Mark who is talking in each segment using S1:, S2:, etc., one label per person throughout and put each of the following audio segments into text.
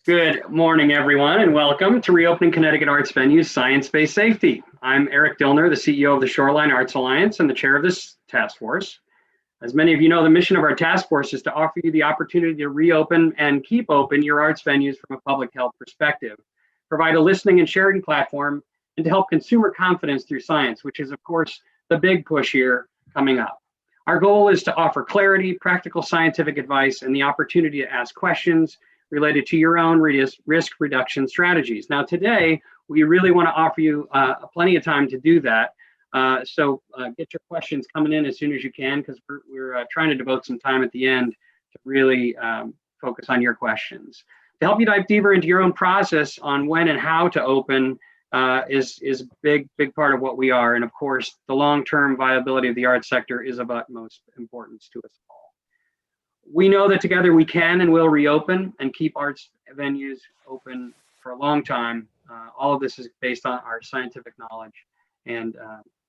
S1: Good morning, everyone, and welcome to Reopening Connecticut Arts Venues Science-Based Safety. I'm Eric Dillner, the CEO of the Shoreline Arts Alliance and the chair of this task force. As many of you know, the mission of our task force is to offer you the opportunity to reopen and keep open your arts venues from a public health perspective, provide a listening and sharing platform, and to help consumer confidence through science, which is, of course, the big push here coming up. Our goal is to offer clarity, practical scientific advice, and the opportunity to ask questions related to your own risk reduction strategies. Now, today, we really want to offer you plenty of time to do that. So get your questions coming in as soon as you can, because we're trying to devote some time at the end to really focus on your questions. To help you dive deeper into your own process on when and how to open is a big part of what we are. And of course, the long-term viability of the arts sector is of utmost importance to us all. We know that together we can and will reopen and keep arts venues open for a long time. All of this is based on our scientific knowledge and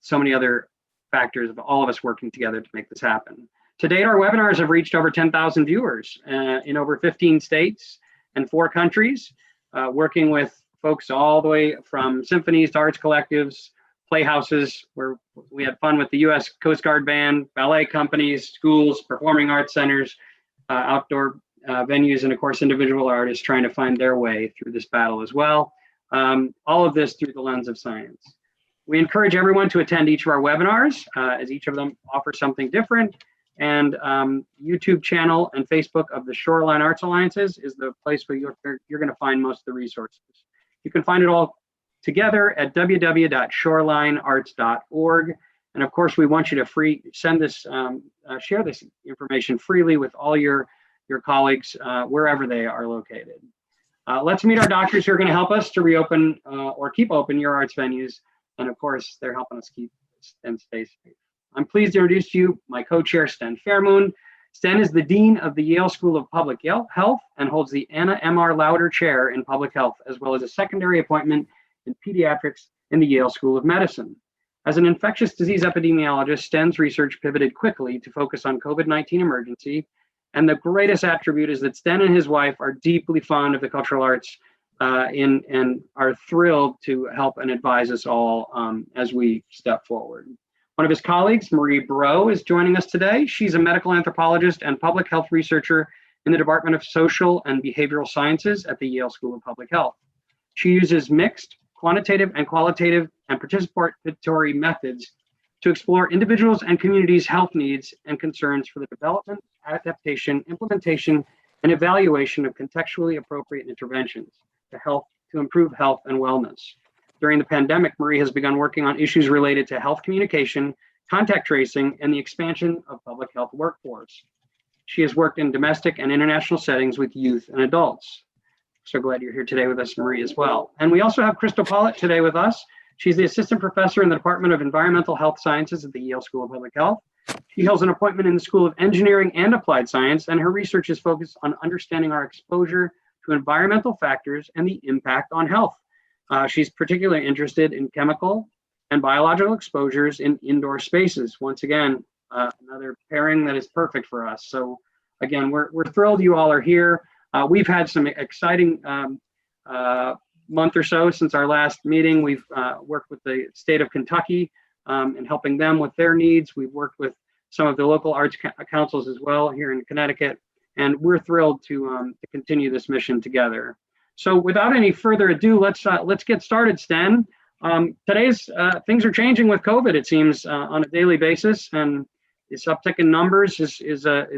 S1: so many other factors of all of us working together to make this happen. To date, our webinars have reached over 10,000 viewers in over 15 states and 4 countries, working with folks all the way from symphonies to arts collectives, playhouses, where we had fun with the U.S. Coast Guard Band, ballet companies, schools, performing arts centers, outdoor venues, and of course, individual artists trying to find their way through this battle as well. All of this through the lens of science. We encourage everyone to attend each of our webinars, as each of them offers something different. And YouTube channel and Facebook of the Shoreline Arts Alliances is the place where you're going to find most of the resources. You can find it all together at www.shorelinearts.org. And of course, we want you to share this information freely with all your colleagues wherever they are located. Let's meet our doctors who are going to help us to reopen or keep open your arts venues. And of course, they're helping us keep and stay safe. I'm pleased to introduce to you my co-chair, Sten Fairmoon. Sten is the Dean of the Yale School of Public Health and holds the Anna M.R. Lauder Chair in Public Health, as well as a secondary appointment in pediatrics in the Yale School of Medicine. As an infectious disease epidemiologist, Sten's research pivoted quickly to focus on COVID-19 emergency. And the greatest attribute is that Sten and his wife are deeply fond of the cultural arts and are thrilled to help and advise us all as we step forward. One of his colleagues, Marie Bro, is joining us today. She's a medical anthropologist and public health researcher in the Department of Social and Behavioral Sciences at the Yale School of Public Health. She uses mixed quantitative and qualitative and participatory methods to explore individuals and communities' health needs and concerns for the development, adaptation, implementation, and evaluation of contextually appropriate interventions to improve health and wellness. During the pandemic, Marie has begun working on issues related to health communication, contact tracing, and the expansion of public health workforce. She has worked in domestic and international settings with youth and adults. So glad you're here today with us, Marie, as well. And we also have Crystal Pollitt today with us. She's the assistant professor in the Department of Environmental Health Sciences at the Yale School of Public Health. She holds an appointment in the School of Engineering and Applied Science, and her research is focused on understanding our exposure to environmental factors and the impact on health. She's particularly interested in chemical and biological exposures in indoor spaces. Once again, another pairing that is perfect for us. So again, we're thrilled you all are here. We've had some exciting month or so since our last meeting. We've worked with the state of Kentucky in helping them with their needs. We've worked with some of the local arts councils as well here in Connecticut, and we're thrilled to continue this mission together. So without any further ado, let's get started, Sten. Today's things are changing with COVID, it seems, on a daily basis, and this uptick in numbers is a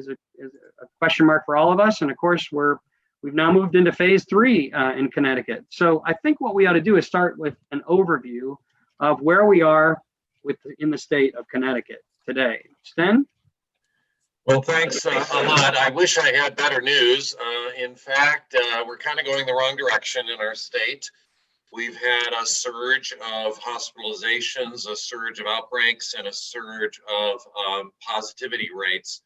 S1: question mark for all of us. And of course, we've now moved into phase 3 in Connecticut. So I think what we ought to do is start with an overview of where we are in the state of Connecticut today. Sten?
S2: Well, thanks a lot. I wish I had better news. In fact, we're kind of going the wrong direction in our state. We've had a surge of hospitalizations, a surge of outbreaks, and a surge of positivity rates.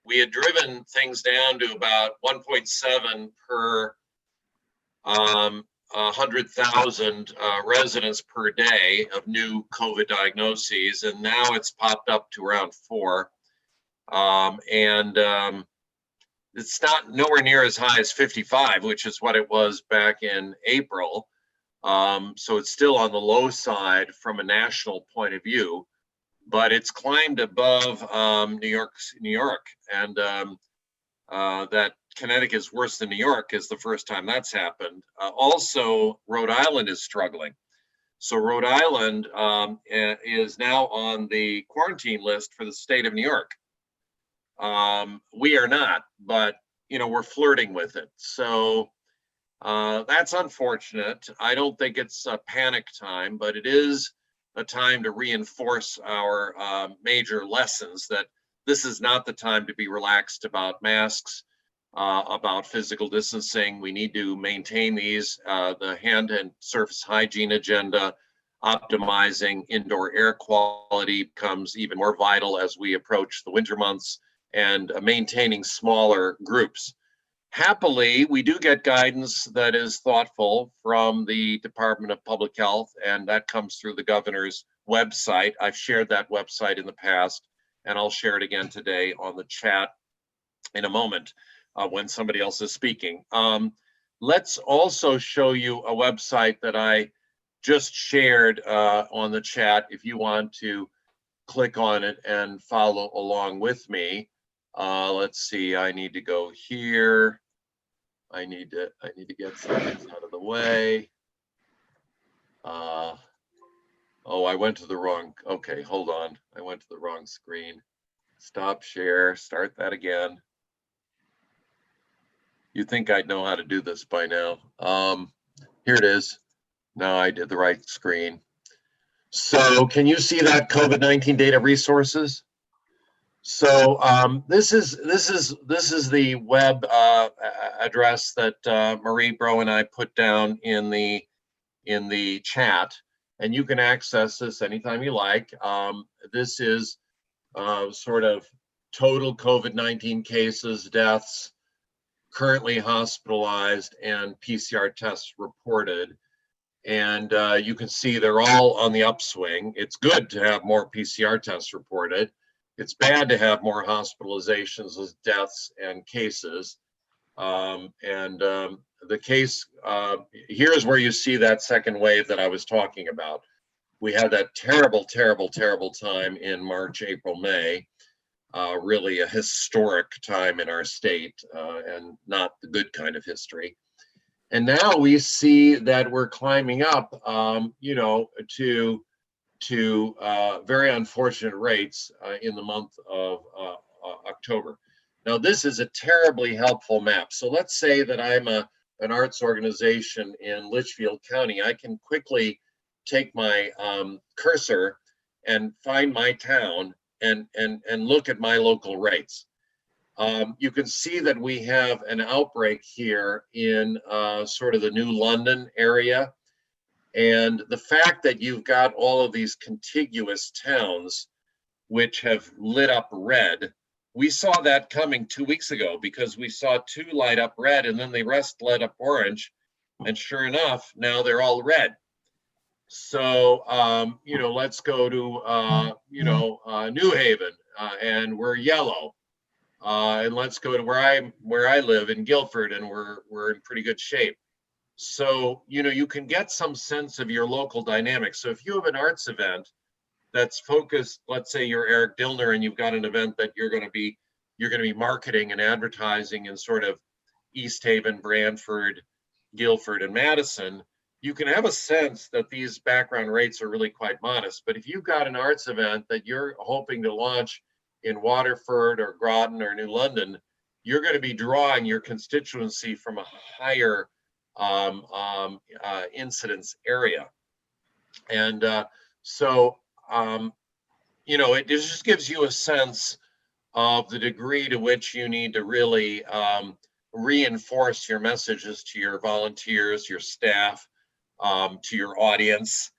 S2: We had driven things down to about 1.7 per 100,000 residents per day of new COVID diagnoses, and now it's popped up to around 4. it's not nowhere near as high as 55, which is what it was back in April. So it's still on the low side from a national point of view, but it's climbed above New York, and that Connecticut is worse than New York is the first time that's happened. Also, Rhode Island is struggling. So Rhode Island is now on the quarantine list for the state of New York. We are not, but we're flirting with it. So that's unfortunate. I don't think it's a panic time, but it is a time to reinforce our major lessons that this is not the time to be relaxed about masks, about physical distancing. We need to maintain these, the hand and surface hygiene agenda, optimizing indoor air quality becomes even more vital as we approach the winter months, and maintaining smaller groups. Happily, we do get guidance that is thoughtful from the Department of Public Health, and that comes through the governor's website. I've shared that website in the past, and I'll share it again today on the chat in a moment when somebody else is speaking. Let's also show you a website that I just shared on the chat if you want to click on it and follow along with me. Let's see, I need to go here. I need to get some things out of the way. Oh, I went to the wrong, okay, hold on. I went to the wrong screen. Stop share, start that again. You'd think I'd know how to do this by now. Here it is. Now I did the right screen. So can you see that COVID-19 data resources? So this is the web address that Marie Bro and I put down in the chat, and you can access this anytime you like. This is sort of total COVID-19 cases, deaths, currently hospitalized, and PCR tests reported. And you can see they're all on the upswing. It's good to have more PCR tests reported. It's bad to have more hospitalizations, deaths, and cases. The case, here's where you see that second wave that I was talking about. We had that terrible, terrible, terrible time in March, April, May. Really a historic time in our state, and not the good kind of history. And now we see that we're climbing up, to very unfortunate rates in the month of October. Now, this is a terribly helpful map. So let's say that I'm an arts organization in Litchfield County. I can quickly take my cursor and find my town and look at my local rates. You can see that we have an outbreak here in sort of the New London area. And the fact that you've got all of these contiguous towns which have lit up red, we saw that coming 2 weeks ago because we saw 2 light up red and then the rest lit up orange. And sure enough, now they're all red. So, let's go to, New Haven and we're yellow. And let's go to where I live in Guilford, and we're in pretty good shape. So, you can get some sense of your local dynamics. So if you have an arts event that's focused, let's say you're Eric Dillner and you've got an event that you're going to be marketing and advertising in sort of East Haven, Branford, Guilford, and Madison, you can have a sense that these background rates are really quite modest. But if you've got an arts event that you're hoping to launch in Waterford or Groton or New London, you're going to be drawing your constituency from a higher incidence area. And it just gives you a sense of the degree to which you need to really reinforce your messages to your volunteers, your staff, to your audience.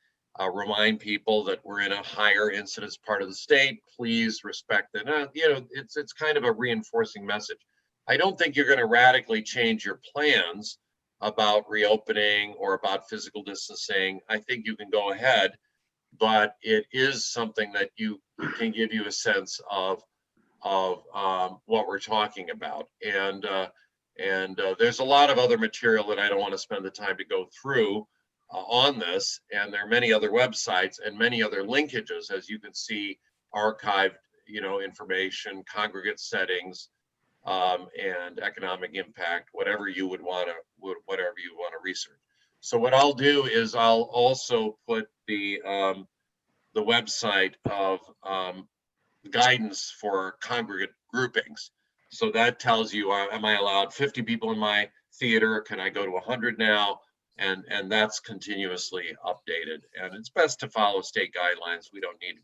S2: Remind people that we're in a higher incidence part of the state. Please respect it. It's kind of a reinforcing message. I don't think you're going to radically change your plans about reopening or about physical distancing. I think you can go ahead, but it is something that you can give you a sense of of what we're talking about. And there's a lot of other material that I don't want to spend the time to go through on this. And there are many other websites and many other linkages, as you can see, archived, information, congregate settings, and economic impact, whatever you would want to research. So what I'll do is I'll also put the website of guidance for congregate groupings. So that tells you, am I allowed 50 people in my theater? Can I go to 100 now? And that's continuously updated. And it's best to follow state guidelines. We don't need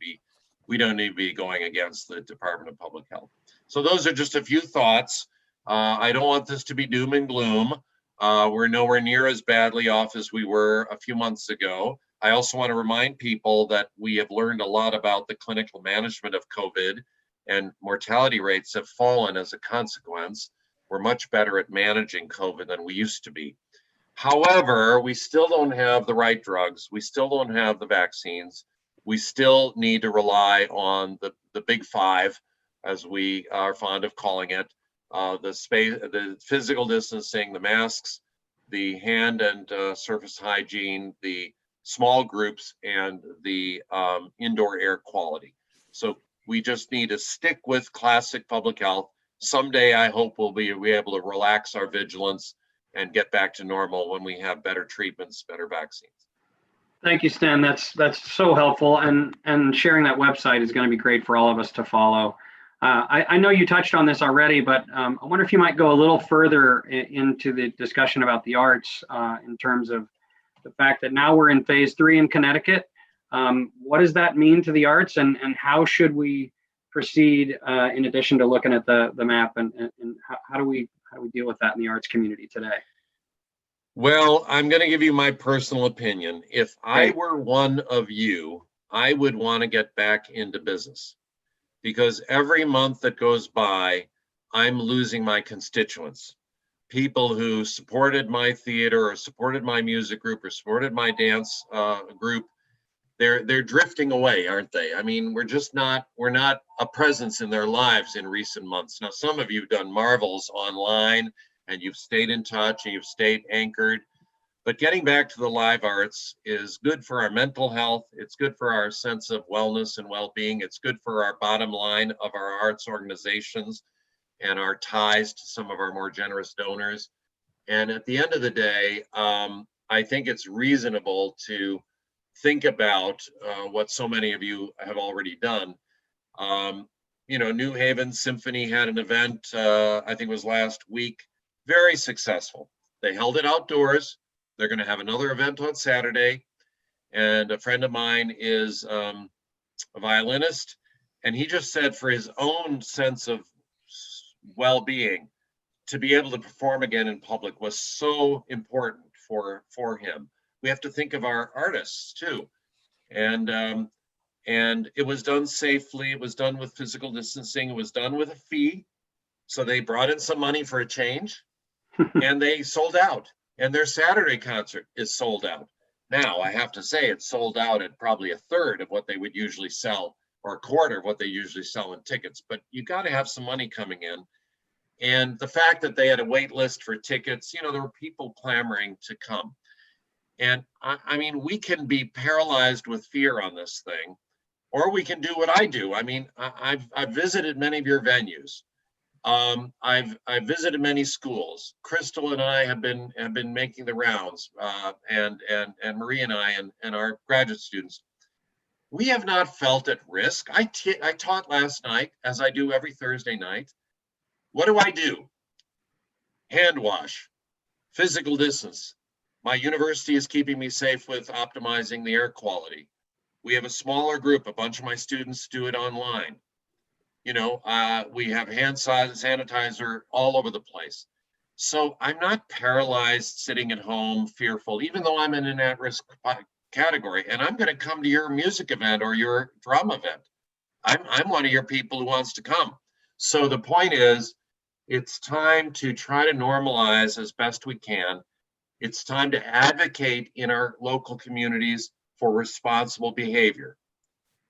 S2: to be going against the Department of Public Health. So those are just a few thoughts. I don't want this to be doom and gloom. We're nowhere near as badly off as we were a few months ago. I also want to remind people that we have learned a lot about the clinical management of COVID, and mortality rates have fallen as a consequence. We're much better at managing COVID than we used to be. However, we still don't have the right drugs. We still don't have the vaccines. We still need to rely on the big five, as we are fond of calling it, the physical distancing, the masks, the hand and surface hygiene, the small groups, and the indoor air quality. So we just need to stick with classic public health. Someday, I hope we'll be able to relax our vigilance and get back to normal when we have better treatments, better vaccines.
S1: Thank you, Stan. That's so helpful, and sharing that website is going to be great for all of us to follow. I know you touched on this already, but I wonder if you might go a little further into the discussion about the arts in terms of the fact that now we're in phase 3 in Connecticut. What does that mean to the arts, and how should we proceed in addition to looking at the map, and how do we deal with that in the arts community today?
S2: Well, I'm going to give you my personal opinion. If I were one of you, I would want to get back into business, because every month that goes by, I'm losing my constituents. People who supported my theater or supported my music group or supported my dance group, they're drifting away, aren't they? I mean, we're not a presence in their lives in recent months. Now, some of you have done marvels online, and you've stayed in touch and you've stayed anchored. But getting back to the live arts is good for our mental health. It's good for our sense of wellness and well-being. It's good for our bottom line of our arts organizations and our ties to some of our more generous donors. And at the end of the day, I think it's reasonable to think about what so many of you have already done. New Haven Symphony had an event, I think it was last week, very successful. They held it outdoors. They're going to have another event on Saturday. And a friend of mine is a violinist, and he just said for his own sense of well-being, to be able to perform again in public was so important for him. We have to think of our artists too. And it was done safely. It was done with physical distancing. It was done with a fee. So they brought in some money for a change. And they sold out, and their Saturday concert is sold out. Now, I have to say it's sold out at probably a third of what they would usually sell, or a quarter of what they usually sell in tickets, but you got to have some money coming in. And the fact that they had a wait list for tickets, there were people clamoring to come. And I mean, we can be paralyzed with fear on this thing, or we can do what I do. I mean, I've visited many of your venues. I've visited many schools. Crystal and I have been making the rounds, and Marie and I and our graduate students. We have not felt at risk. I taught last night, as I do every Thursday night. What do? Hand wash, physical distance. My university is keeping me safe with optimizing the air quality. We have a smaller group. A bunch of my students do it online. We have hand sanitizer all over the place. So I'm not paralyzed sitting at home fearful, even though I'm in an at-risk category, and I'm going to come to your music event or your drama event. I'm one of your people who wants to come. So the point is, it's time to try to normalize as best we can. It's time to advocate in our local communities for responsible behavior.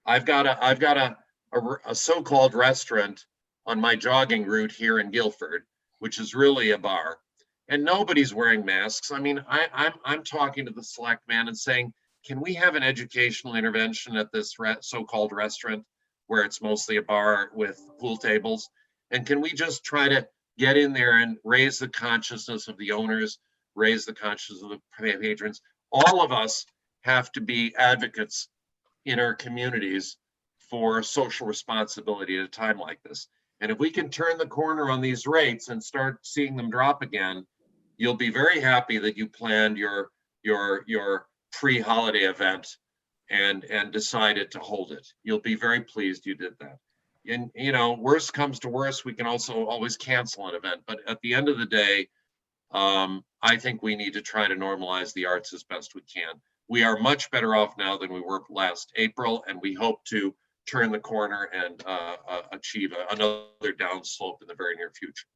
S2: I've got a so-called restaurant on my jogging route here in Guilford, which is really a bar, and nobody's wearing masks. I mean, I'm talking to the selectman and saying, can we have an educational intervention at this so-called restaurant where it's mostly a bar with pool tables? And can we just try to get in there and raise the consciousness of the owners, raise the consciousness of the patrons? All of us have to be advocates in our communities for social responsibility at a time like this. And if we can turn the corner on these rates and start seeing them drop again, you'll be very happy that you planned your pre-holiday event and decided to hold it. You'll be very pleased you did that. And worst comes to worst, we can also always cancel an event. But at the end of the day, I think we need to try to normalize the arts as best we can. We are much better off now than we were last April, and we hope to turn the corner and achieve another downslope in the very near future.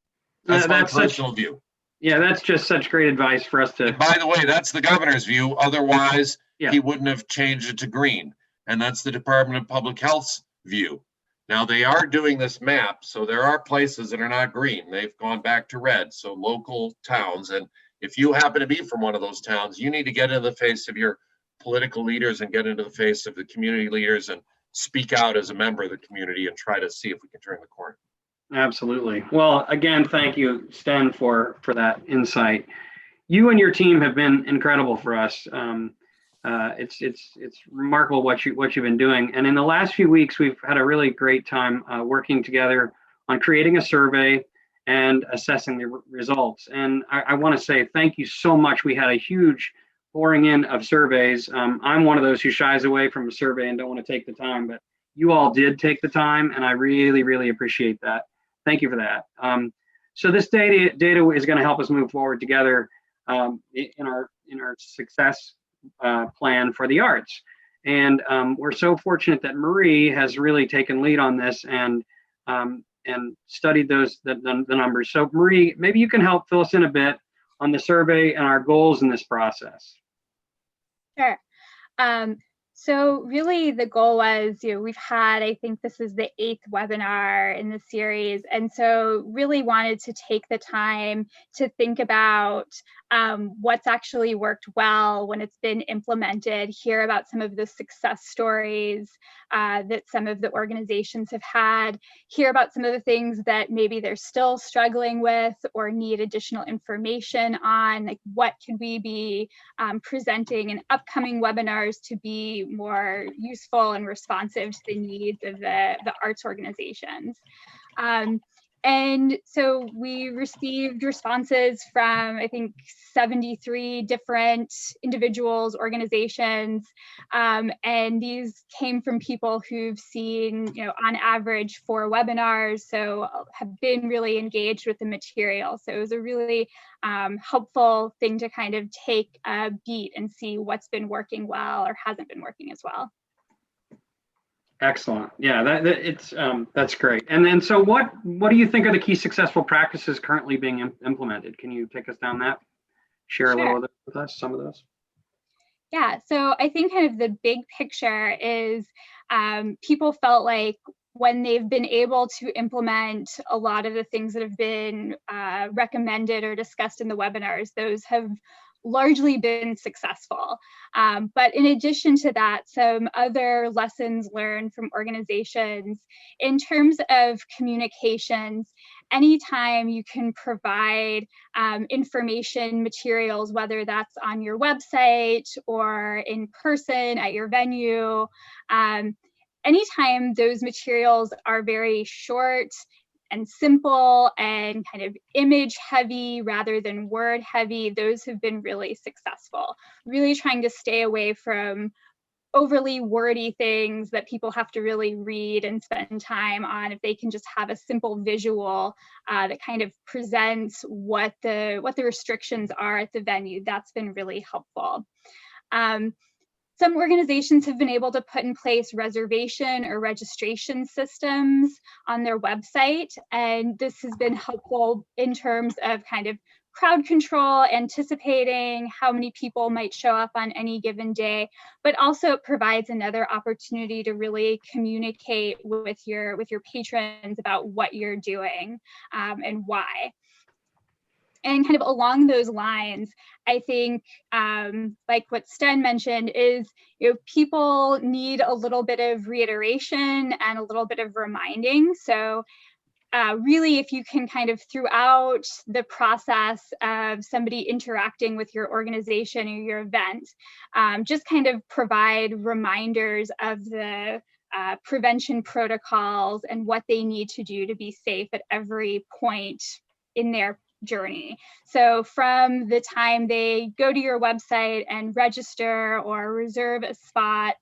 S2: That's my personal view.
S1: Yeah, that's just such great advice for us to.
S2: And by the way, that's the governor's view. Otherwise, he wouldn't have changed it to green. And that's the Department of Public Health's view. Now, they are doing this map, so there are places that are not green. They've gone back to red, so local towns. And if you happen to be from one of those towns, you need to get into the face of your political leaders and get into the face of the community leaders and speak out as a member of the community and try to see if we can turn the corner. Absolutely.
S1: Well, again, thank you, Sten, for that insight. You and your team have been incredible for us. It's remarkable what you've been doing. And in the last few weeks, we've had a really great time working together on creating a survey and assessing the results. And I want to say thank you so much. We had a huge pouring in of surveys. I'm one of those who shies away from a survey and don't want to take the time, but you all did take the time, and I really, really appreciate that. Thank you for that. So this data is going to help us move forward together in our success plan for the arts. And we're so fortunate that Marie has really taken lead on this and studied the numbers. So Marie, maybe you can help fill us in a bit on the survey and our goals in this process.
S3: Sure. So really the goal was, we've had, I think this is the 8th webinar in the series. And so really wanted to take the time to think about what's actually worked well when it's been implemented, hear about some of the success stories that some of the organizations have had, hear about some of the things that maybe they're still struggling with or need additional information on, like what can we be presenting in upcoming webinars to be more useful and responsive to the needs of the arts organizations. And so we received responses from, I think, 73 different individuals, organizations, and these came from people who've seen, on average 4 webinars, so have been really engaged with the material. So it was a really helpful thing to kind of take a beat and see what's been working well or hasn't been working as well.
S1: Excellent. Yeah, that's great. And then, so what do you think are the key successful practices currently being implemented? Can you take us down that? Share a little with us, some of those.
S3: Yeah, so I think kind of the big picture is people felt like when they've been able to implement a lot of the things that have been recommended or discussed in the webinars, those have largely been successful. But in addition to that, some other lessons learned from organizations in terms of communications. Anytime you can provide information materials, whether that's on your website or in person at your venue, anytime those materials are very short and simple and kind of image heavy rather than word heavy, those have been really successful. Really trying to stay away from overly wordy things that people have to really read and spend time on. If they can just have a simple visual that kind of presents what the restrictions are at the venue, that's been really helpful. Some organizations have been able to put in place reservation or registration systems on their website, and this has been helpful in terms of kind of crowd control, anticipating how many people might show up on any given day, but also it provides another opportunity to really communicate with your patrons about what you're doing and why. And kind of along those lines, I think, like what Sten mentioned, is people need a little bit of reiteration and a little bit of reminding. So really, if you can kind of throughout the process of somebody interacting with your organization or your event, just kind of provide reminders of the prevention protocols and what they need to do to be safe at every point in their journey. So from the time they go to your website and register or reserve a spot,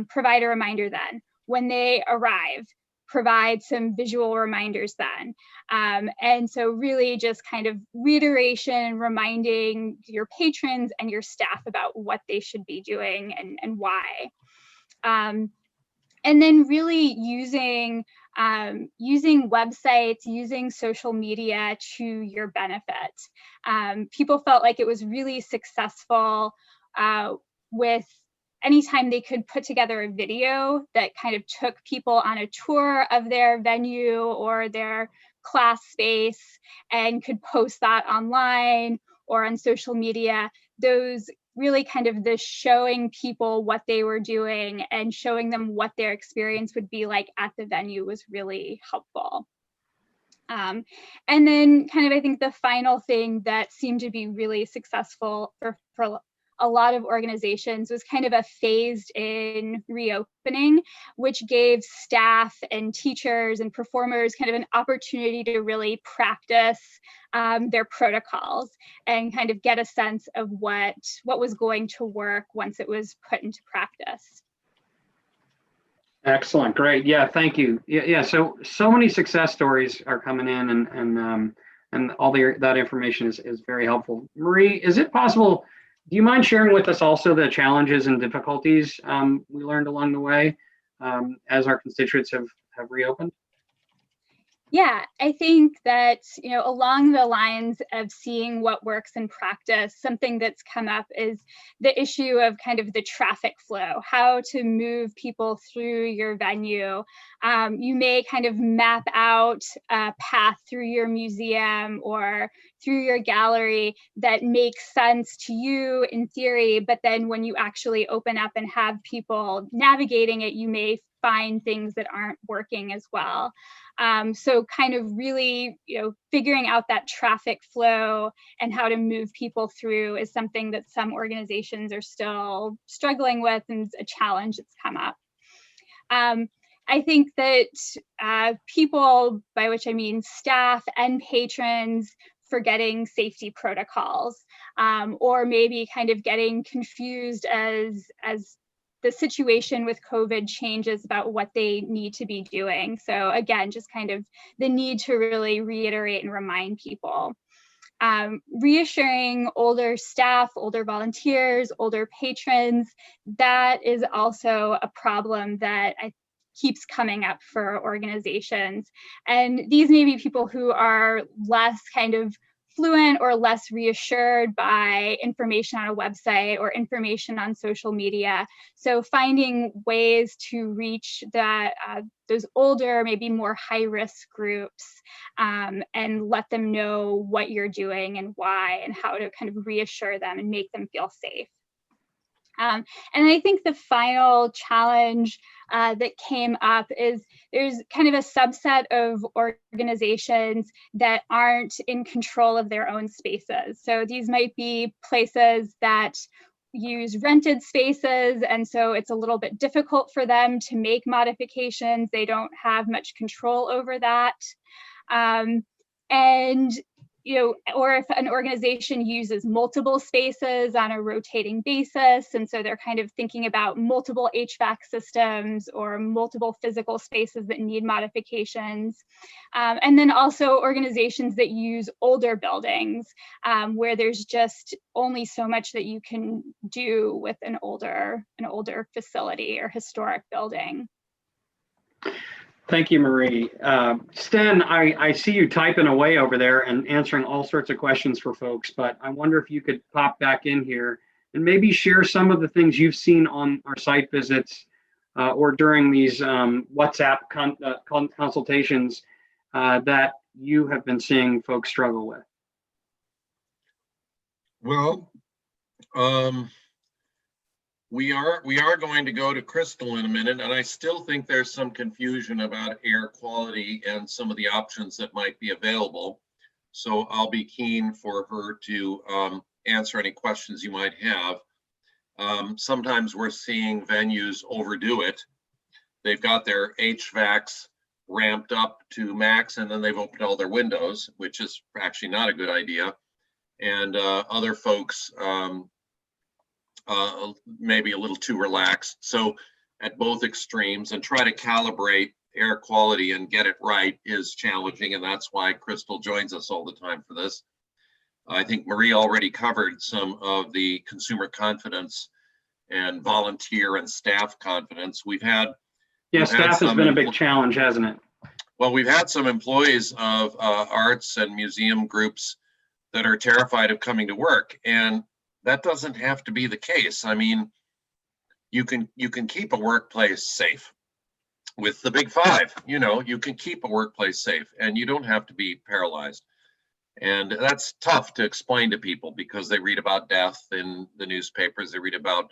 S3: provide a reminder then. When they arrive, provide some visual reminders then. And so really just kind of reiteration, reminding your patrons and your staff about what they should be doing and why. And then really using websites, using social media to your benefit. People felt like it was really successful with anytime they could put together a video that kind of took people on a tour of their venue or their class space and could post that online or on social media. Those really kind of the showing people what they were doing and showing them what their experience would be like at the venue was really helpful. And then kind of, I think the final thing that seemed to be really successful for a lot of organizations was kind of a phased in reopening, which gave staff and teachers and performers kind of an opportunity to really practice their protocols and kind of get a sense of what was going to work once it was put into practice.
S1: Excellent, great, yeah, thank you. Yeah, so many success stories are coming in, and all that information is very helpful. Marie, is it possible? Do you mind sharing with us also the challenges and difficulties we learned along the way as our constituents have reopened?
S3: Yeah, I think that, along the lines of seeing what works in practice, something that's come up is the issue of kind of the traffic flow, how to move people through your venue. You may kind of map out a path through your museum or through your gallery that makes sense to you in theory, but then when you actually open up and have people navigating it, you may find things that aren't working as well. So kind of really, figuring out that traffic flow and how to move people through is something that some organizations are still struggling with, and a challenge that's come up. I think that people, by which I mean staff and patrons, forgetting safety protocols, or maybe kind of getting confused as the situation with COVID changes about what they need to be doing. So again, just kind of the need to really reiterate and remind people. Reassuring older staff, older volunteers, older patrons, that is also a problem that keeps coming up for organizations. And these may be people who are less kind of fluent or less reassured by information on a website or information on social media. So finding ways to reach those older, maybe more high-risk groups, and let them know what you're doing and why, and how to kind of reassure them and make them feel safe. And I think the final challenge that came up is there's kind of a subset of organizations that aren't in control of their own spaces. So these might be places that use rented spaces, and so it's a little bit difficult for them to make modifications. They don't have much control over that. And or if an organization uses multiple spaces on a rotating basis, and so they're kind of thinking about multiple HVAC systems or multiple physical spaces that need modifications. And then also organizations that use older buildings, where there's just only so much that you can do with an older facility or historic building.
S1: Thank you, Marie. Sten, I see you typing away over there and answering all sorts of questions for folks, but I wonder if you could pop back in here and maybe share some of the things you've seen on our site visits or during these WhatsApp consultations that you have been seeing folks struggle with.
S2: Well, we are going to go to Crystal in a minute, and I still think there's some confusion about air quality and some of the options that might be available. So I'll be keen for her to answer any questions you might have. Sometimes we're seeing venues overdo it. They've got their HVACs ramped up to max, and then they've opened all their windows, which is actually not a good idea. And other folks maybe a little too relaxed. So at both extremes, and try to calibrate air quality and get it right is challenging. And that's why Crystal joins us all the time for this. I think Marie already covered some of the consumer confidence and volunteer and staff confidence.
S1: Staff has been a big challenge, hasn't it?
S2: Well, we've had some employees of arts and museum groups that are terrified of coming to work, and that doesn't have to be the case. I mean, you can keep a workplace safe with the big five. You can keep a workplace safe, and you don't have to be paralyzed. And that's tough to explain to people because they read about death in the newspapers. They read about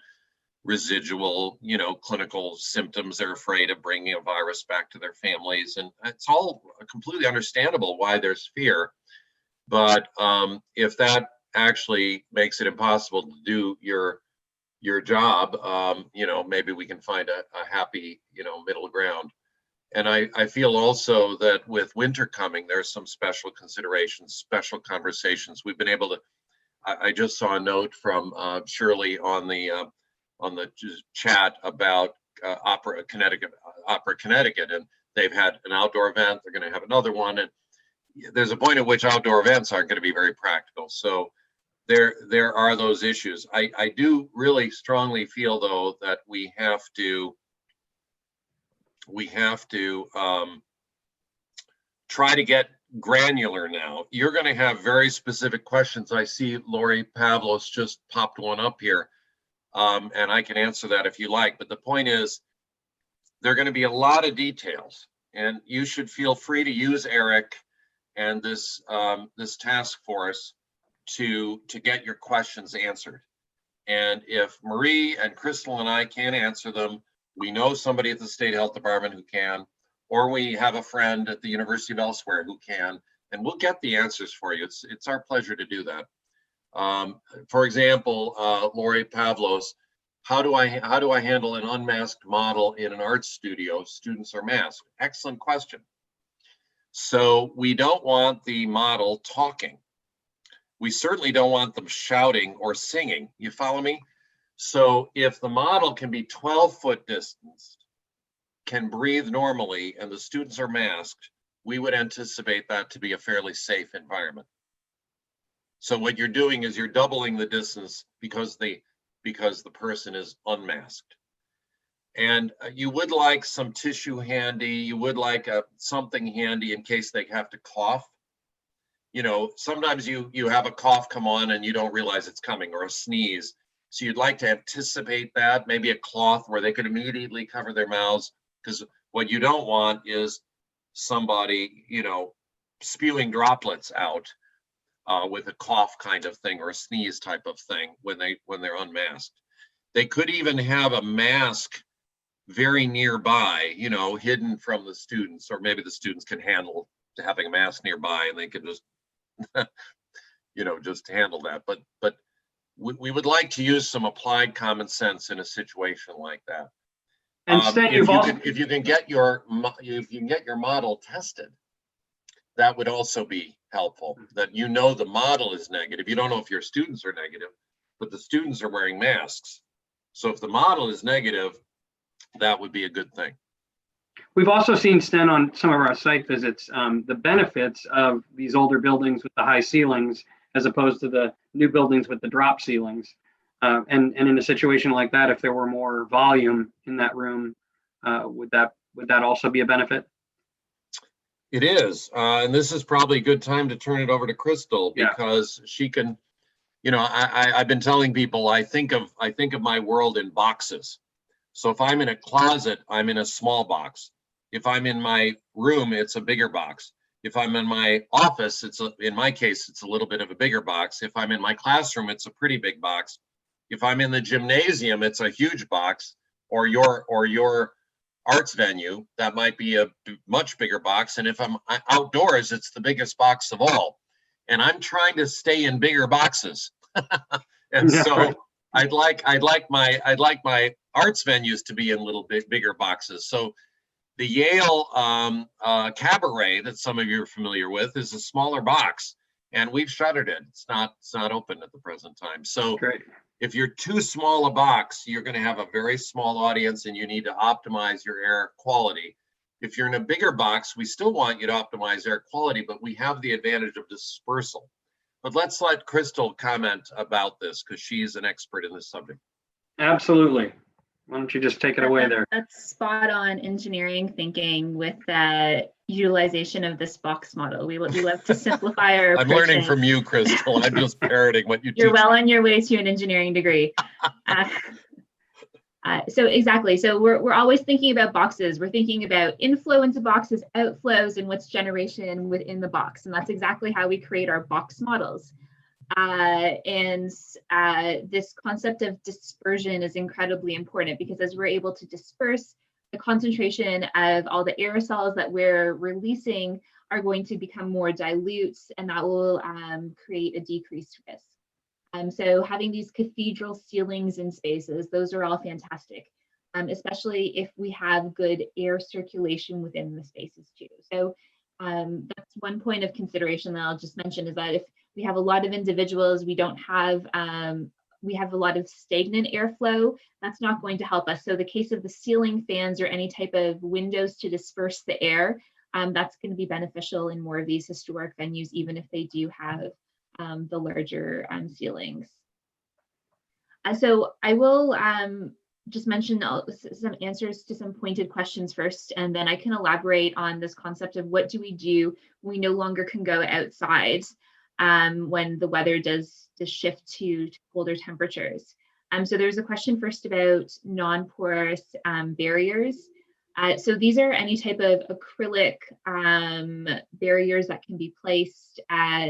S2: residual, clinical symptoms. They're afraid of bringing a virus back to their families, and it's all completely understandable why there's fear. But if that actually makes it impossible to do your job, maybe we can find a happy, middle ground. And I feel also that with winter coming, there's some special considerations, special conversations. We've been able to. I just saw a note from Shirley on the chat about Opera Connecticut, and they've had an outdoor event. They're going to have another one, and there's a point at which outdoor events aren't going to be very practical. So there are those issues. I do really strongly feel, though, that we have to try to get granular now. You're going to have very specific questions. I see Lori Pavlos just popped one up here, and I can answer that if you like. But the point is, there are going to be a lot of details, and you should feel free to use Eric and this task force to get your questions answered. And if Marie and Crystal and I can't answer them, we know somebody at the State Health Department who can, or we have a friend at the University of Elsewhere who can, and we'll get the answers for you. It's our pleasure to do that. For example, Lori Pavlos, how do I handle an unmasked model in an art studio? Students are masked. Excellent question. So we don't want the model talking. We certainly don't want them shouting or singing. You follow me? So if the model can be 12-foot distance, can breathe normally, and the students are masked, we would anticipate that to be a fairly safe environment. So what you're doing is you're doubling the distance because the person is unmasked. And you would like some tissue handy. You would like something handy in case they have to cough. Sometimes you have a cough come on and you don't realize it's coming, or a sneeze. So you'd like to anticipate that, maybe a cloth where they could immediately cover their mouths, because what you don't want is somebody, spewing droplets out with a cough kind of thing, or a sneeze type of thing when they're unmasked. They could even have a mask very nearby, hidden from the students, or maybe the students can handle having a mask nearby and they can just, just handle that. But we would like to use some applied common sense in a situation like that.
S1: And Stan,
S2: if you can get your model tested, that would also be helpful. That the model is negative. You don't know if your students are negative, but the students are wearing masks. So if the model is negative, that would be a good thing.
S1: We've also seen, Sten, on some of our site visits, the benefits of these older buildings with the high ceilings as opposed to the new buildings with the drop ceilings. And in a situation like that, if there were more volume in that room, would that also be a benefit?
S2: It is, and this is probably a good time to turn it over to Crystal
S1: Yeah.
S2: because she can, I've been telling people I think of my world in boxes. So if I'm in a closet, I'm in a small box. If I'm in my room, it's a bigger box. If I'm in my office, in my case, it's a little bit of a bigger box. If I'm in my classroom, it's a pretty big box. If I'm in the gymnasium, it's a huge box, or your arts venue, that might be a much bigger box. And if I'm outdoors, it's the biggest box of all. And I'm trying to stay in bigger boxes. And so I'd like my arts venues to be in little bit bigger boxes. So the Yale Cabaret that some of you are familiar with is a smaller box, and we've shuttered it. It's not open at the present time. So
S1: Great.
S2: if you're too small a box, you're going to have a very small audience, and you need to optimize your air quality. If you're in a bigger box, we still want you to optimize air quality, but we have the advantage of dispersal. But let's let Crystal comment about this because she's an expert in this subject.
S1: Absolutely. Why don't you just take it away there?
S4: That's spot on engineering thinking with the utilization of this box model. We love to simplify our
S2: I'm learning from you, Crystal. I'm just parroting what you teach.
S4: You're well on your way to an engineering degree. So exactly. So we're always thinking about boxes. We're thinking about inflow into boxes, outflows, and what's generation within the box. And that's exactly how we create our box models. This concept of dispersion is incredibly important because as we're able to disperse, the concentration of all the aerosols that we're releasing are going to become more dilute, and that will create a decreased risk. So having these cathedral ceilings in spaces, those are all fantastic, especially if we have good air circulation within the spaces too. So that's one point of consideration that I'll just mention is that if we have a lot of individuals, we have a lot of stagnant airflow, that's not going to help us. So the case of the ceiling fans or any type of windows to disperse the air, that's going to be beneficial in more of these historic venues, even if they do have the larger ceilings. So I will just mention some answers to some pointed questions first, and then I can elaborate on this concept of what do we do when we no longer can go outside when the weather does shift to colder temperatures. So there's a question first about non-porous barriers. So these are any type of acrylic barriers that can be placed,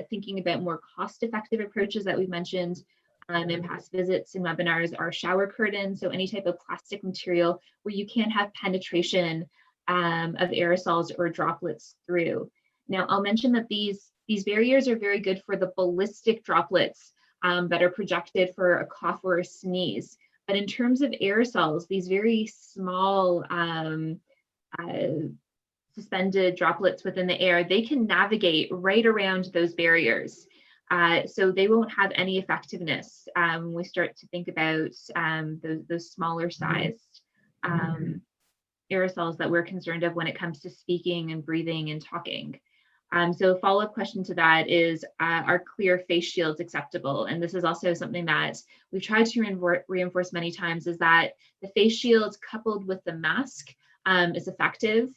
S4: thinking about more cost-effective approaches that we've mentioned in past visits and webinars are shower curtains. So any type of plastic material where you can't have penetration of aerosols or droplets through. Now I'll mention that these barriers are very good for the ballistic droplets that are projected for a cough or a sneeze. But in terms of aerosols, these very small suspended droplets within the air, they can navigate right around those barriers. So they won't have any effectiveness when we start to think about those smaller sized aerosols that we're concerned of when it comes to speaking and breathing and talking. So a follow-up question to that is, are clear face shields acceptable? And this is also something that we've tried to reinforce many times, is that the face shields coupled with the mask is effective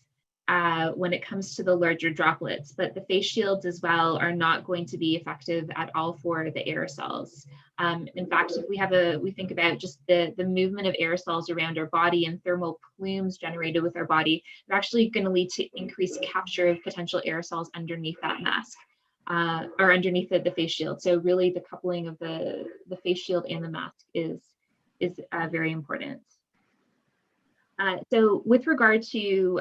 S4: when it comes to the larger droplets, but the face shields as well are not going to be effective at all for the aerosols. In fact, if we think about just the movement of aerosols around our body and thermal plumes generated with our body, they're actually going to lead to increased capture of potential aerosols underneath that mask or underneath the face shield. So really the coupling of the face shield and the mask is very important. So with regard to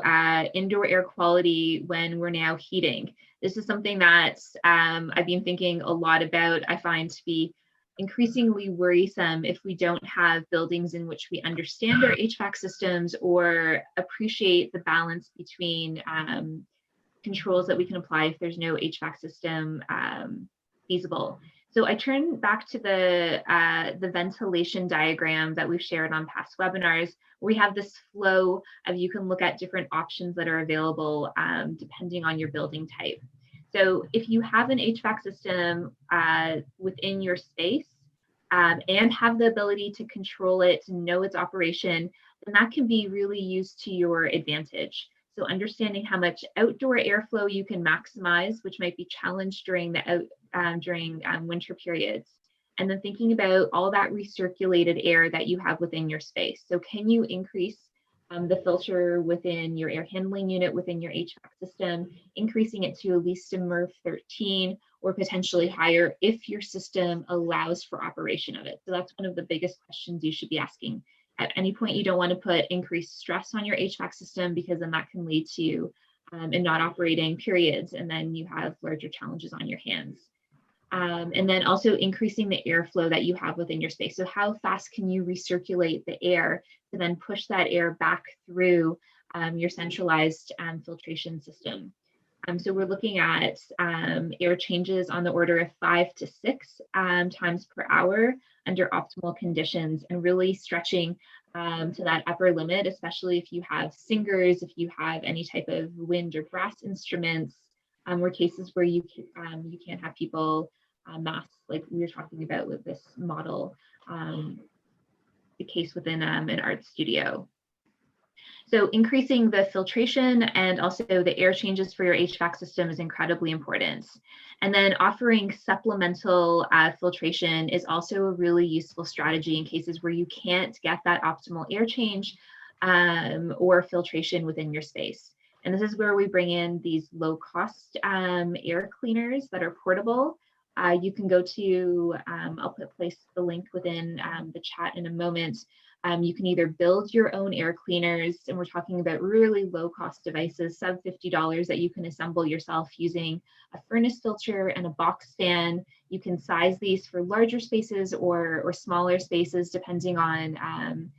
S4: indoor air quality when we're now heating, this is something that I've been thinking a lot about. I find to be increasingly worrisome if we don't have buildings in which we understand our HVAC systems or appreciate the balance between controls that we can apply if there's no HVAC system feasible. So I turn back to the ventilation diagram that we've shared on past webinars. We have this flow of, you can look at different options that are available depending on your building type. So if you have an HVAC system within your space and have the ability to control it, to know its operation, then that can be really used to your advantage. So understanding how much outdoor airflow you can maximize, which might be challenged during the winter periods. And then thinking about all that recirculated air that you have within your space. So can you increase the filter within your air handling unit, within your HVAC system, increasing it to at least a MERV 13 or potentially higher if your system allows for operation of it. So that's one of the biggest questions you should be asking. At any point, you don't want to put increased stress on your HVAC system, because then that can lead to in not operating periods, and then you have larger challenges on your hands. And then also increasing the airflow that you have within your space. So how fast can you recirculate the air to then push that air back through your centralized filtration system? So we're looking at air changes on the order of 5 to 6 times per hour under optimal conditions, and really stretching to that upper limit, especially if you have singers, if you have any type of wind or brass instruments, or cases where you can't have people masks, like we were talking about with this model, the case within an art studio. So increasing the filtration and also the air changes for your HVAC system is incredibly important. And then offering supplemental filtration is also a really useful strategy in cases where you can't get that optimal air change or filtration within your space. And this is where we bring in these low-cost air cleaners that are portable. You can go to, I'll place the link within the chat in a moment. You can either build your own air cleaners, and we're talking about really low-cost devices, sub $50, that you can assemble yourself using a furnace filter and a box fan. You can size these for larger spaces or smaller spaces, depending on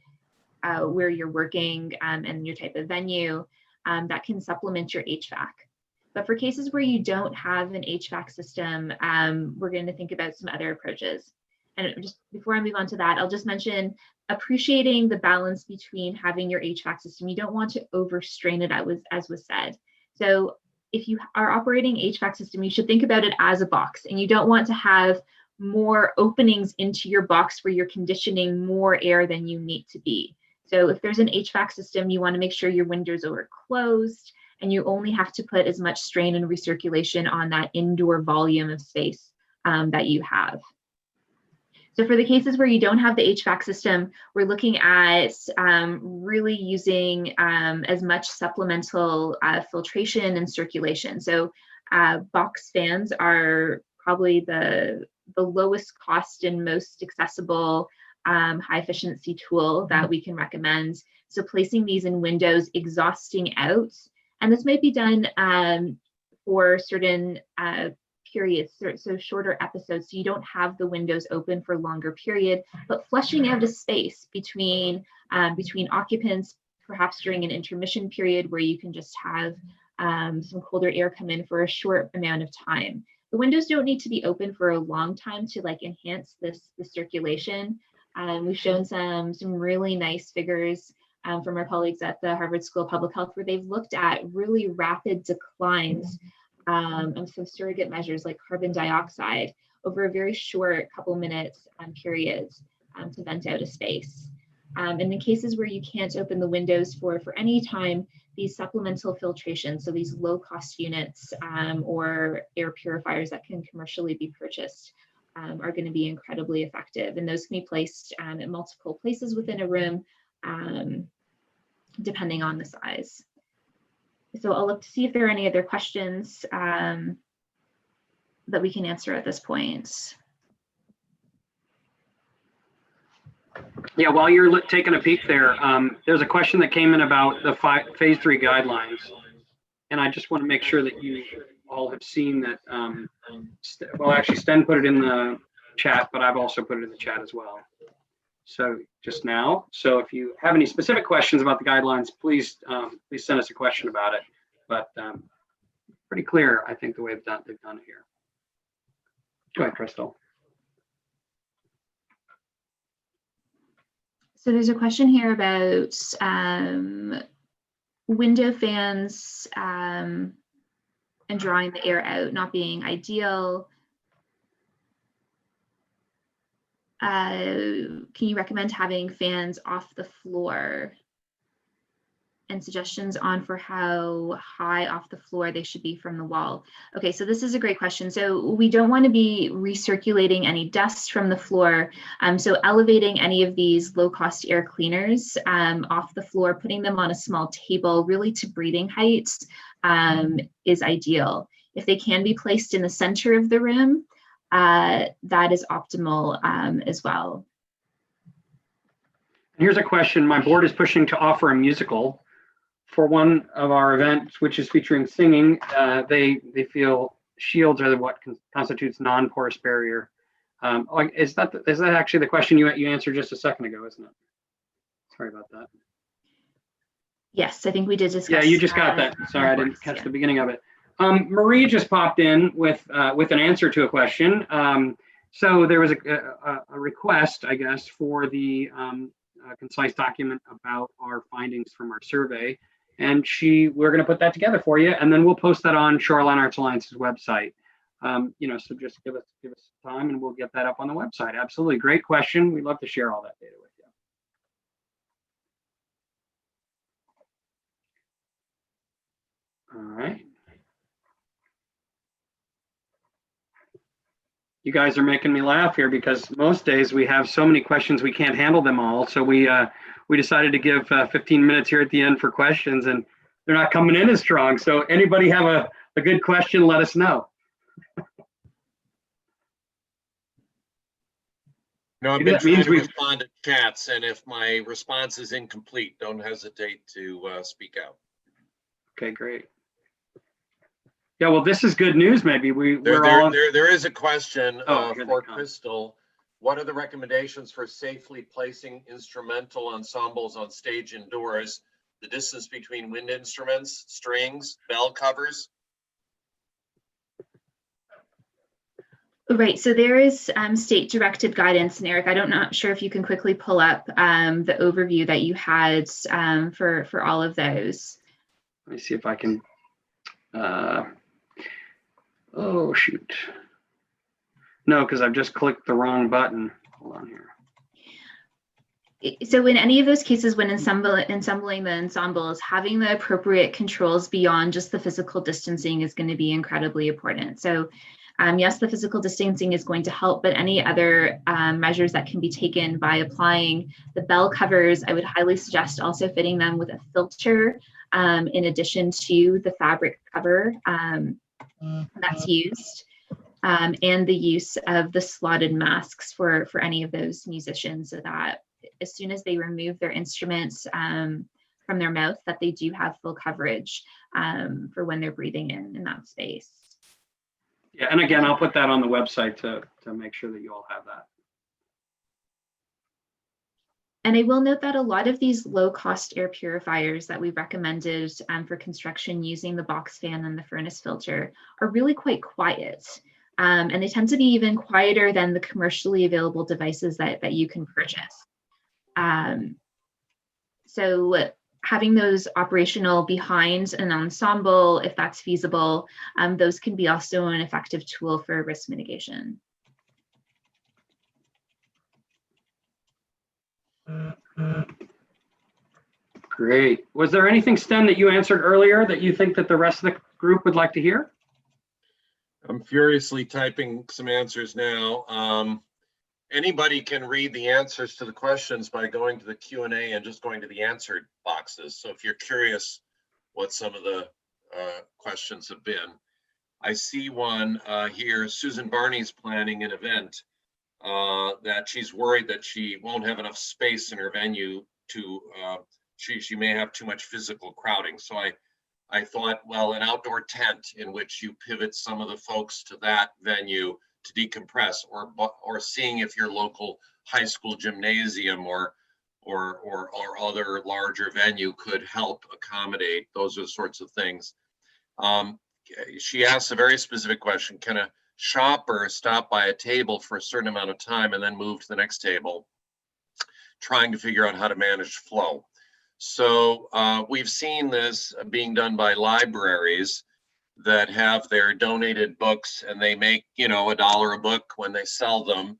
S4: where you're working and your type of venue. That can supplement your HVAC. But for cases where you don't have an HVAC system, we're going to think about some other approaches. And just before I move on to that, I'll just mention appreciating the balance between having your HVAC system. You don't want to overstrain it, as was said. So if you are operating HVAC system, you should think about it as a box, and you don't want to have more openings into your box where you're conditioning more air than you need to be. So if there's an HVAC system, you want to make sure your windows are closed, and you only have to put as much strain and recirculation on that indoor volume of space that you have. So for the cases where you don't have the HVAC system, we're looking at really using as much supplemental filtration and circulation. So box fans are probably the lowest cost and most accessible high efficiency tool that we can recommend. So placing these in windows, exhausting out, and this might be done for certain periods, so shorter episodes, so you don't have the windows open for longer period, but flushing out a space between occupants, perhaps during an intermission period where you can just have some colder air come in for a short amount of time. The windows don't need to be open for a long time to enhance the circulation. We've shown some really nice figures from our colleagues at the Harvard School of Public Health, where they've looked at really rapid declines of some surrogate measures like carbon dioxide over a very short couple minutes periods to vent out a space. And in cases where you can't open the windows for any time, these supplemental filtration, so these low-cost units or air purifiers that can commercially be purchased, are going to be incredibly effective. And those can be placed at multiple places within a room, depending on the size. So I'll look to see if there are any other questions that we can answer at this point.
S1: Yeah, while you're taking a peek there, there's a question that came in about the phase 3 guidelines. And I just want to make sure that you all have seen that. Well, actually, Sten put it in the chat, but I've also put it in the chat as well. So just now. So if you have any specific questions about the guidelines, please send us a question about it. But pretty clear, I think, the way they've done it here. Go ahead, Crystal.
S4: So there's a question here about window fans and drawing the air out not being ideal. Can you recommend having fans off the floor? and suggestions on for how high off the floor they should be from the wall. Okay, so this is a great question. So we don't want to be recirculating any dust from the floor. So elevating any of these low-cost air cleaners off the floor, putting them on a small table, really to breathing height, is ideal. If they can be placed in the center of the room, that is optimal as well.
S1: Here's a question. My board is pushing to offer a musical for one of our events, which is featuring singing. They feel shields are what constitutes non-porous barrier. Is that actually the question you answered just a second ago, isn't it? Sorry about that.
S4: Yes, I think we did discuss.
S1: Yeah, you just got that. Sorry, I didn't catch the beginning of it. Marie just popped in with an answer to a question. So there was a request, I guess, for the concise document about our findings from our survey, and we're going to put that together for you, and then we'll post that on Shoreline Arts Alliance's website. So just give us time, and we'll get that up on the website. Absolutely, great question. We'd love to share all that data with you. All right. You guys are making me laugh here because most days we have so many questions we can't handle them all. So we decided to give 15 minutes here at the end for questions, and they're not coming in as strong. So anybody have a good question, let us know.
S2: No, I've been trying to respond to chats, and if my response is incomplete, don't hesitate to speak out.
S1: Okay, great. Yeah, well, this is good news. Maybe
S2: there is a question for Crystal. What are the recommendations for safely placing instrumental ensembles on stage indoors? The distance between wind instruments, strings, bell covers?
S4: Right, so there is state directed guidance, and Eric, I'm not sure if you can quickly pull up the overview that you had for all of those.
S1: Let me see if I can. Oh, shoot. No, because I've just clicked the wrong button. Hold on here.
S4: So in any of those cases, when assembling the ensembles, having the appropriate controls beyond just the physical distancing is going to be incredibly important. So yes, the physical distancing is going to help, but any other measures that can be taken by applying the bell covers, I would highly suggest also fitting them with a filter in addition to the fabric cover that's used, and the use of the slotted masks for any of those musicians, so that as soon as they remove their instruments from their mouth, that they do have full coverage for when they're breathing in that space.
S1: Yeah, and again, I'll put that on the website to make sure that you all have that.
S4: And I will note that a lot of these low-cost air purifiers that we've recommended for construction using the box fan and the furnace filter are really quite quiet. And they tend to be even quieter than the commercially available devices that you can purchase. So having those operational behind an ensemble, if that's feasible, those can be also an effective tool for risk mitigation.
S1: Great. Was there anything, Sten, that you answered earlier that you think that the rest of the group would like to hear?
S2: I'm furiously typing some answers now. Anybody can read the answers to the questions by going to the Q&A and just going to the answered boxes. So if you're curious what some of the questions have been, I see one here. Susan Barney's planning an event that she's worried that she won't have enough space in her venue to, she may have too much physical crowding. So I thought, well, an outdoor tent in which you pivot some of the folks to that venue to decompress, or seeing if your local high school gymnasium or other larger venue could help accommodate. Those are the sorts of things. She asked a very specific question: can a shopper stop by a table for a certain amount of time and then move to the next table, trying to figure out how to manage flow? So we've seen this being done by libraries that have their donated books, and they make, $1 a book when they sell them.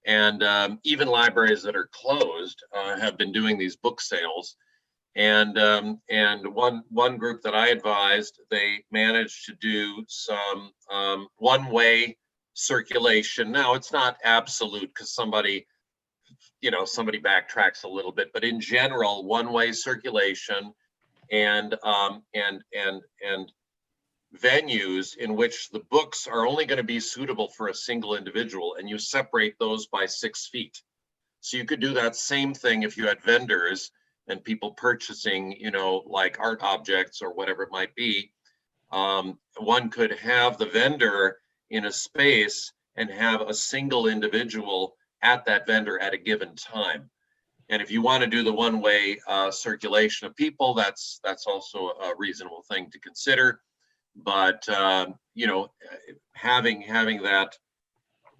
S2: And even libraries that are closed have been doing these book sales. And one group that I advised, they managed to do some one-way circulation. Now it's not absolute because somebody backtracks a little bit, but in general, one-way circulation and venues in which the books are only going to be suitable for a single individual, and you separate those by 6 feet. So you could do that same thing if you had vendors and people purchasing, like art objects or whatever it might be. One could have the vendor in a space and have a single individual at that vendor at a given time. And if you want to do the one-way circulation of people, that's also a reasonable thing to consider. But having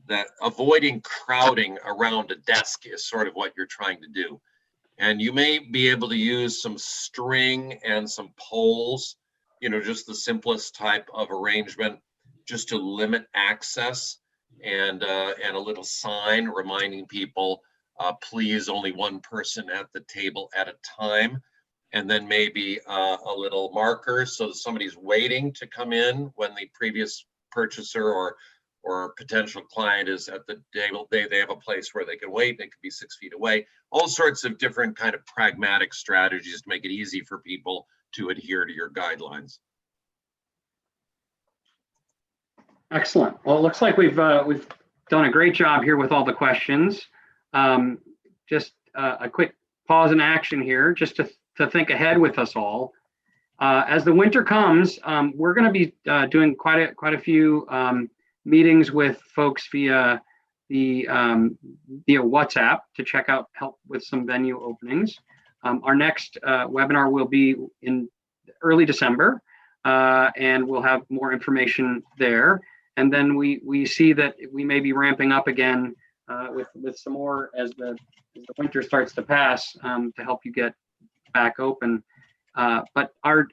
S2: that avoiding crowding around a desk is sort of what you're trying to do. And you may be able to use some string and some poles, just the simplest type of arrangement, just to limit access, and a little sign reminding people, please, only one person at the table at a time. And then maybe a little marker so that somebody's waiting to come in when the previous purchaser or potential client is at the table. They have a place where they can wait. They could be 6 feet away. All sorts of different kind of pragmatic strategies to make it easy for people to adhere to your guidelines.
S1: Excellent. Well, it looks like we've done a great job here with all the questions. Just a quick pause in action here, just to think ahead with us all. As the winter comes, we're going to be doing quite a few meetings with folks via WhatsApp to check out help with some venue openings. Our next webinar will be in early December, and we'll have more information there. And then we see that we may be ramping up again with some more as the winter starts to pass, to help you get back open. But our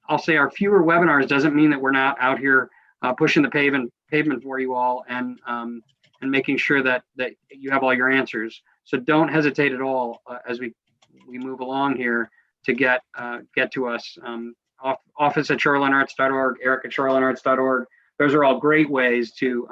S1: I'll say our fewer webinars doesn't mean that we're not out here pushing the pavement for you all, and making sure that you have all your answers. So don't hesitate at all as we move along here to get to us. office@shorelinearts.org, eric@shorelinearts.org. Those are all great ways to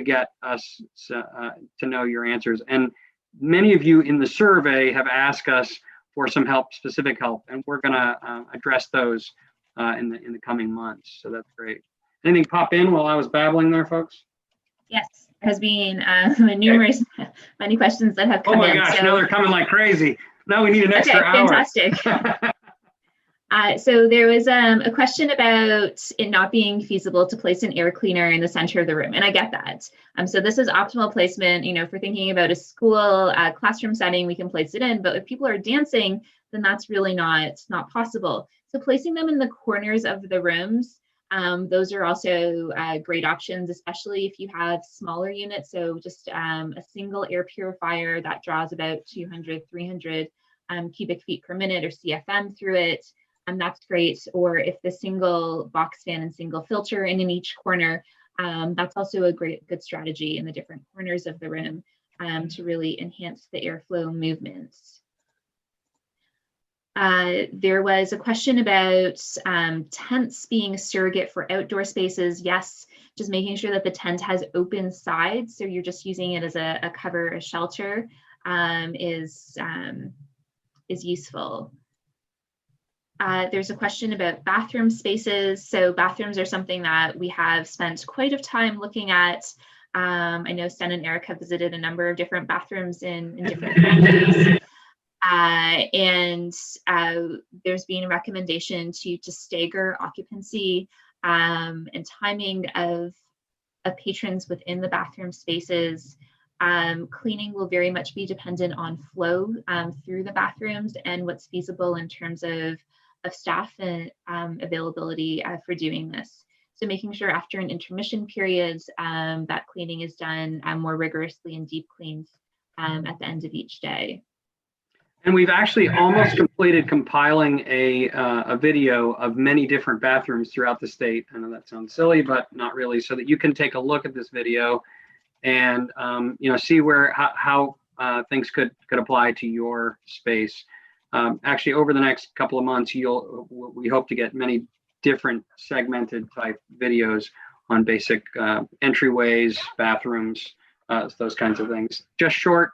S1: get us to know your answers. And many of you in the survey have asked us for some help, specific help, and we're going to address those in the coming months. So that's great. Anything pop in while I was babbling there, folks?
S4: Yes, there has been many questions that have come in.
S1: Oh my gosh,
S4: so,
S1: now they're coming like crazy. Now we need an extra hour.
S4: Fantastic. So there was a question about it not being feasible to place an air cleaner in the center of the room, and I get that. So this is optimal placement. If we're thinking about a school classroom setting, we can place it in, but if people are dancing, then that's really not possible. So placing them in the corners of the rooms, those are also great options, especially if you have smaller units. So just a single air purifier that draws about 200, 300 cubic feet per minute, or CFM through it. That's great. Or if the single box fan and single filter in each corner, that's also a good strategy in the different corners of the room to really enhance the airflow movements. There was a question about tents being a surrogate for outdoor spaces. Yes, just making sure that the tent has open sides, so you're just using it as a cover, a shelter, is useful. There's a question about bathroom spaces. So bathrooms are something that we have spent quite a time looking at. I know Sten and Eric have visited a number of different bathrooms in different countries. And there's been a recommendation to stagger occupancy and timing of patrons within the bathroom spaces. Cleaning will very much be dependent on flow through the bathrooms and what's feasible in terms of staff and availability for doing this. So making sure after an intermission period that cleaning is done more rigorously and deep cleans at the end of each day.
S1: And we've actually almost completed compiling a video of many different bathrooms throughout the state. I know that sounds silly, but not really, so that you can take a look at this video and see how things could apply to your space. Actually, over the next couple of months, we hope to get many different segmented type videos on basic entryways, bathrooms, those kinds of things. Just short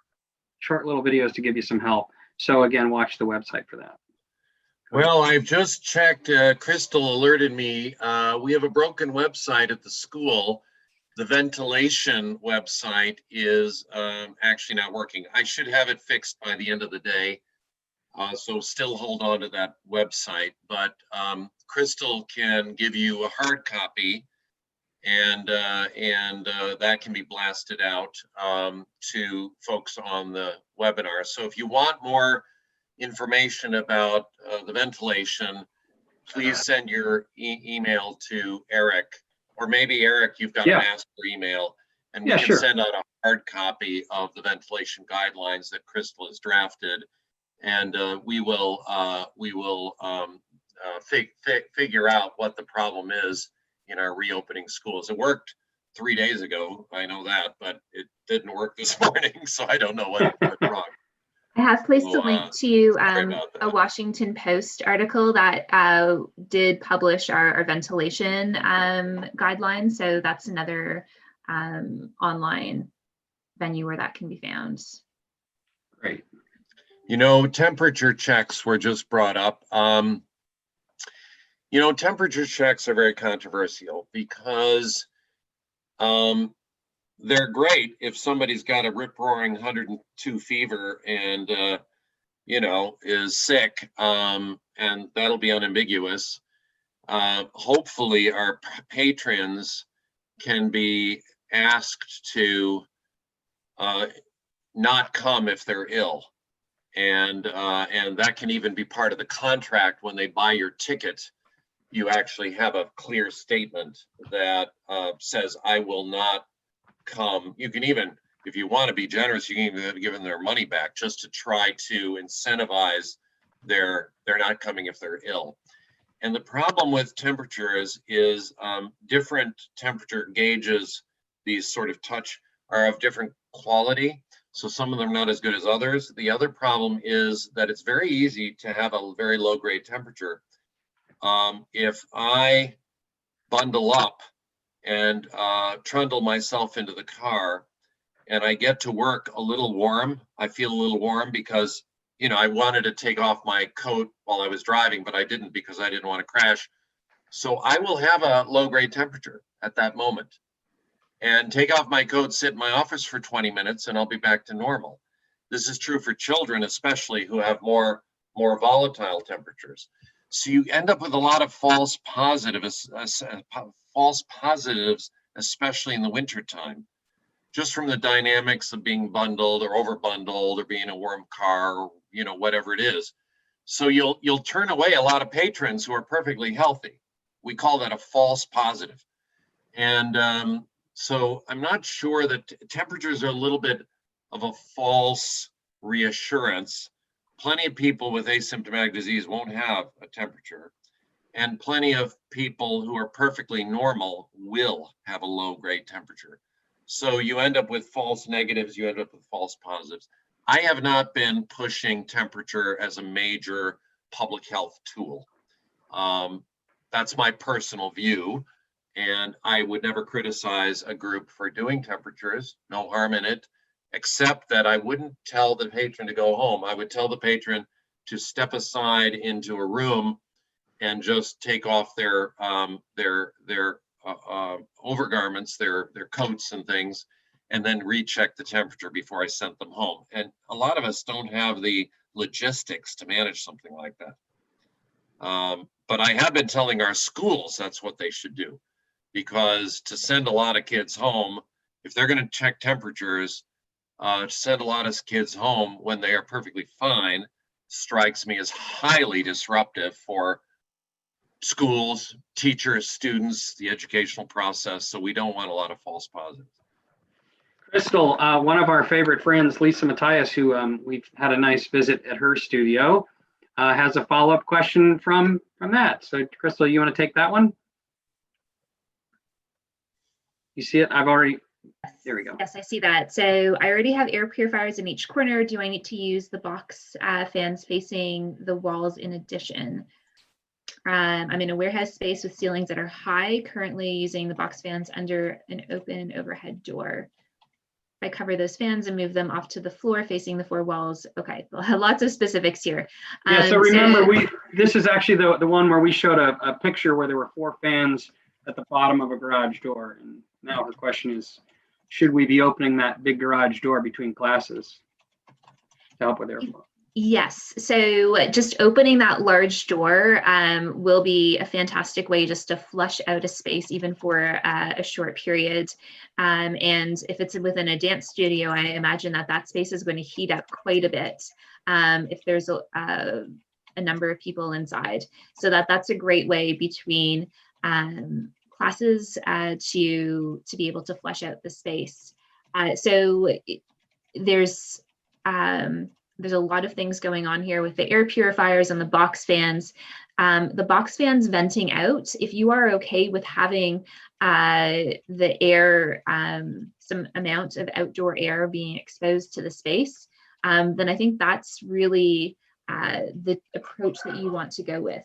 S1: little videos to give you some help. So again, watch the website for that.
S2: Well, I've just checked, Crystal alerted me, we have a broken website at the school. The ventilation website is actually not working. I should have it fixed by the end of the day. So still hold on to that website, but Crystal can give you a hard copy, and that can be blasted out to folks on the webinar. So if you want more information about the ventilation, please send your email to Eric, or maybe Eric, you've got a master email, and we can send out a hard copy of the ventilation guidelines that Crystal has drafted, and we will figure out what the problem is in our reopening schools. It worked 3 days ago, I know that, but it didn't work this morning, so I don't know what went wrong.
S4: I have placed a link to a Washington Post article that did publish our ventilation guidelines. So that's another online venue where that can be found.
S1: Great.
S2: You know, temperature checks were just brought up. You know, temperature checks are very controversial because they're great if somebody's got a rip-roaring 102 fever and, you know, is sick, and that'll be unambiguous. Hopefully our patrons can be asked to not come if they're ill. And that can even be part of the contract. When they buy your ticket, you actually have a clear statement that says, I will not come. You can even, if you want to be generous, you can even give them their money back just to try to incentivize they're not coming if they're ill. And the problem with temperatures is different temperature gauges, these sort of touch, are of different quality. So some of them are not as good as others. The other problem is that it's very easy to have a very low grade temperature. If I bundle up and trundle myself into the car and I get to work a little warm, I feel a little warm because, you know, I wanted to take off my coat while I was driving, but I didn't because I didn't want to crash. So I will have a low grade temperature at that moment and take off my coat, sit in my office for 20 minutes, and I'll be back to normal. This is true for children, especially who have more volatile temperatures. So you end up with a lot of false positives, especially in the wintertime, just from the dynamics of being bundled or over bundled or being in a warm car, or, you know, whatever it is. So you'll turn away a lot of patrons who are perfectly healthy. We call that a false positive. And so I'm not sure that temperatures are a little bit of a false reassurance. Plenty of people with asymptomatic disease won't have a temperature, and plenty of people who are perfectly normal will have a low grade temperature. So you end up with false negatives, you end up with false positives. I have not been pushing temperature as a major public health tool. That's my personal view. And I would never criticize a group for doing temperatures, no harm in it, except that I wouldn't tell the patron to go home. I would tell the patron to step aside into a room and just take off their overgarments, their coats and things, and then recheck the temperature before I sent them home. And a lot of us don't have the logistics to manage something like that. But I have been telling our schools that's what they should do. Because to send a lot of kids home, if they're going to check temperatures, to send a lot of kids home when they are perfectly fine strikes me as highly disruptive for schools, teachers, students, the educational process. So we don't want a lot of false positives.
S1: Crystal, one of our favorite friends, Lisa Matthias, who we've had a nice visit at her studio, has a follow-up question from that. So Crystal, you want to take that one? You see it? I've already There we go.
S4: Yes, I see that. So I already have air purifiers in each corner. Do I need to use the box fans facing the walls in addition? I'm in a warehouse space with ceilings that are high, currently using the box fans under an open overhead door. I cover those fans and move them off to the floor facing the four walls. Okay, lots of specifics here.
S1: Yeah, so remember, this is actually the one where we showed a picture where there were 4 fans at the bottom of a garage door. And now her question is, should we be opening that big garage door between classes to help with airflow?
S4: Yes, so just opening that large door will be a fantastic way just to flush out a space even for a short period. And if it's within a dance studio, I imagine that space is going to heat up quite a bit if there's a number of people inside. So that's a great way between classes to be able to flush out the space. So there's a lot of things going on here with the air purifiers and the box fans. The box fans venting out, if you are okay with having the air, some amount of outdoor air being exposed to the space, then I think that's really the approach that you want to go with.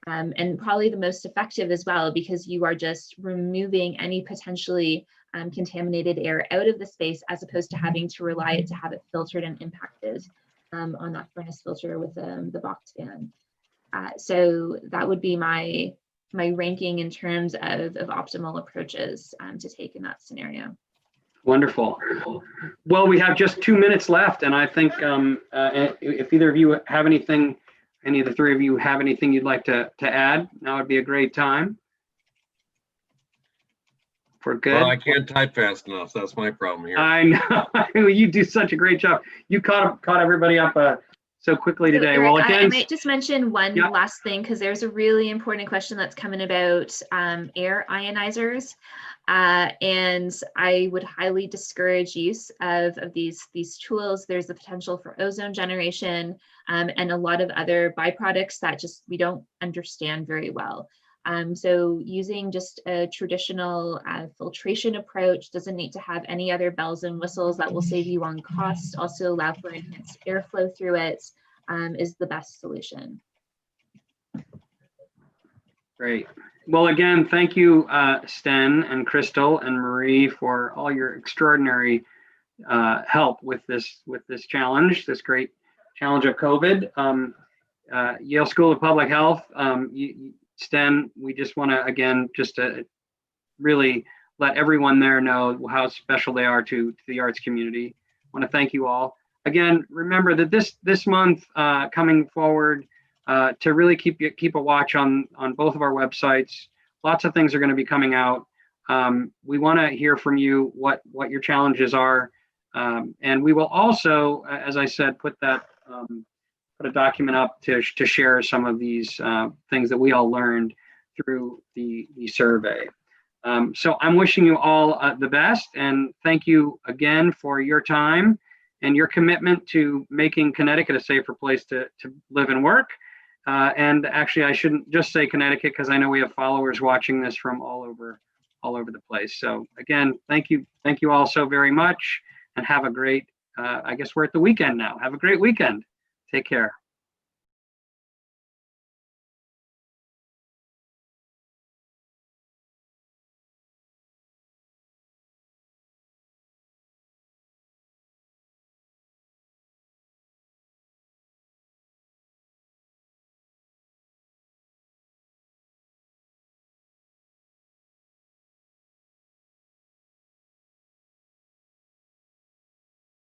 S4: And probably the most effective as well, because you are just removing any potentially contaminated air out of the space, as opposed to having to rely to have it filtered and impacted on that furnace filter with the box fan. So that would be my ranking in terms of optimal approaches to take in that scenario.
S1: Wonderful. Well, we have just 2 minutes left, and I think if either of you have anything, any of the 3 of you have anything you'd like to add, now would be a great time. We're good.
S2: Well, I can't type fast enough. That's my problem here.
S1: I know. You do such a great job. You caught everybody up so quickly today.
S4: So, Eric,
S1: well, again,
S4: I might just mention one last thing, because there's a really important question that's coming about air ionizers. And I would highly discourage use of these tools. There's the potential for ozone generation and a lot of other byproducts that just we don't understand very well. So using just a traditional filtration approach doesn't need to have any other bells and whistles that will save you on cost, also allow for enhanced airflow through it, is the best solution.
S1: Great. Well, again, thank you, Sten and Crystal and Marie, for all your extraordinary help with this challenge, this great challenge of COVID. Yale School of Public Health, Sten, we just want to, again, just to really let everyone there know how special they are to the arts community. I want to thank you all. Again, remember that this month coming forward, to really keep a watch on both of our websites. Lots of things are going to be coming out. We want to hear from you what your challenges are, and we will also, as I said, put a document up to share some of these things that we all learned through the survey. So I'm wishing you all the best, and thank you again for your time and your commitment to making Connecticut a safer place to live and work. And actually, I shouldn't just say Connecticut, because I know we have followers watching this from all over the place. So again, thank you all so very much, and have a great, I guess we're at the weekend now. Have a great weekend. Take care.